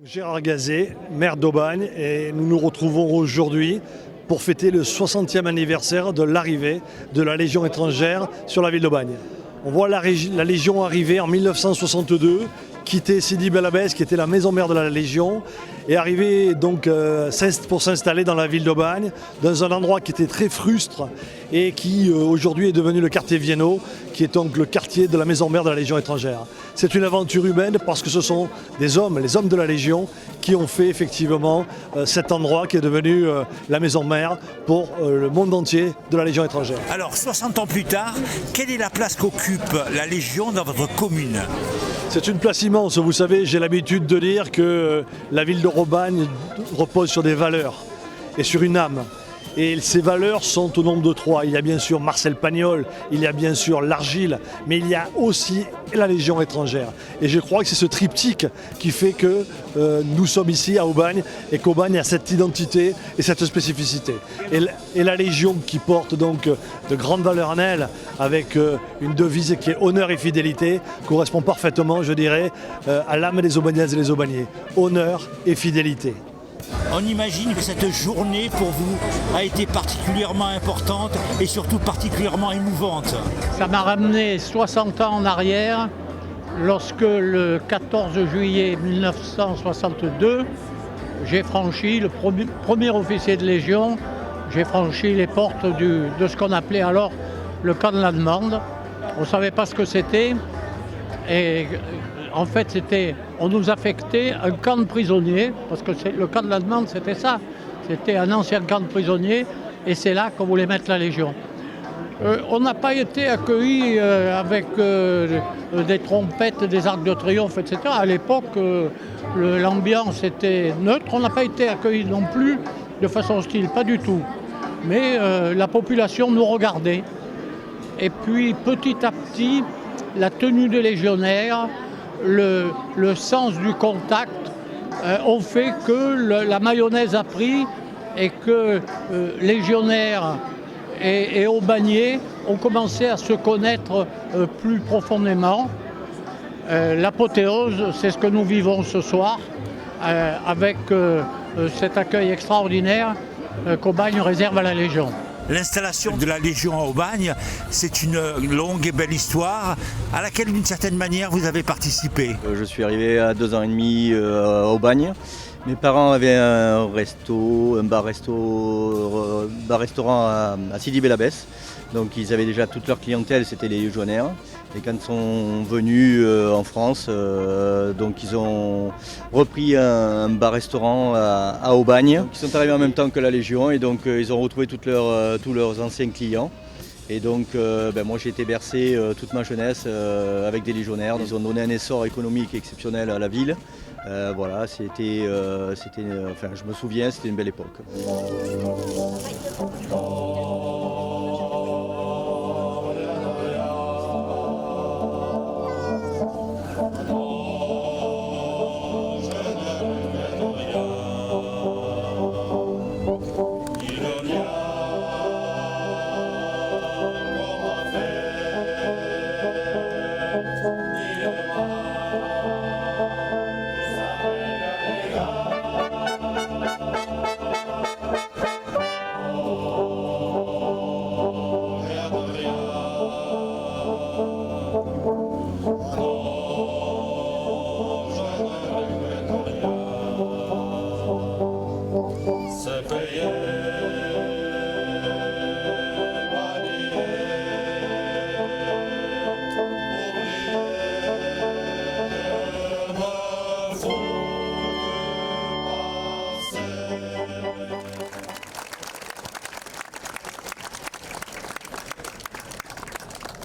Gérard Gazet, maire d'Aubagne, et nous nous retrouvons aujourd'hui pour fêter le 60e anniversaire de l'arrivée de la Légion étrangère sur la ville d'Aubagne. On voit la Légion arriver en 1962, quitter Sidi Bel Abbès, qui était la maison mère de la Légion, et arriver donc pour s'installer dans la ville d'Aubagne, dans un endroit qui était très frustre et qui aujourd'hui est devenu le quartier Vienno, qui est donc le quartier de la maison mère de la Légion étrangère. C'est une aventure humaine parce que ce sont des hommes, les hommes de la Légion, qui ont fait effectivement cet endroit qui est devenu la maison mère pour le monde entier de la Légion étrangère. Alors, 60 ans plus tard, quelle est la place qu'occupe la Légion dans votre commune ? C'est une place immense. Vous savez, j'ai l'habitude de dire que la ville d'Aubagne repose sur des valeurs et sur une âme. Et ces valeurs sont au nombre de trois. Il y a bien sûr Marcel Pagnol, il y a bien sûr l'Argile, mais il y a aussi la Légion étrangère. Et je crois que c'est ce triptyque qui fait que nous sommes ici à Aubagne et qu'Aubagne a cette identité et cette spécificité. Et la Légion qui porte donc de grandes valeurs en elle, avec une devise qui est honneur et fidélité, correspond parfaitement, je dirais, à l'âme des Aubagnaises et des Aubagnais. Honneur et fidélité. On imagine que cette journée pour vous a été particulièrement importante et surtout particulièrement émouvante. Ça m'a ramené 60 ans en arrière, lorsque le 14 juillet 1962, j'ai franchi, le premier officier de Légion, j'ai franchi les portes de ce qu'on appelait alors le camp de la demande. On ne savait pas ce que c'était. Et en fait, on nous affectait un camp de prisonniers, parce que le camp de la demande, c'était ça. C'était un ancien camp de prisonniers, et c'est là qu'on voulait mettre la Légion. On n'a pas été accueillis avec des trompettes, des arcs de triomphe, etc. À l'époque, l'ambiance était neutre. On n'a pas été accueillis non plus de façon hostile, pas du tout. Mais la population nous regardait. Et puis, petit à petit, la tenue des légionnaires, le sens du contact ont fait que la mayonnaise a pris et que légionnaires et aubagnais ont commencé à se connaître plus profondément. L'apothéose, c'est ce que nous vivons ce soir avec cet accueil extraordinaire qu'Aubagne réserve à la Légion. L'installation de la Légion à Aubagne, c'est une longue et belle histoire à laquelle, d'une certaine manière, vous avez participé. Je suis arrivé à 2 ans et demi à Aubagne. Mes parents avaient un bar-restaurant à Sidi Bel Abbès. Donc ils avaient déjà toute leur clientèle, c'était les légionnaires. Et quand ils sont venus en France, donc ils ont repris un bar-restaurant à Aubagne. Donc, ils sont arrivés en même temps que la Légion et donc ils ont retrouvé tous leurs anciens clients. Et donc moi j'ai été bercé toute ma jeunesse avec des légionnaires. Ils ont donné un essor économique exceptionnel à la ville. Voilà, je me souviens, c'était une belle époque.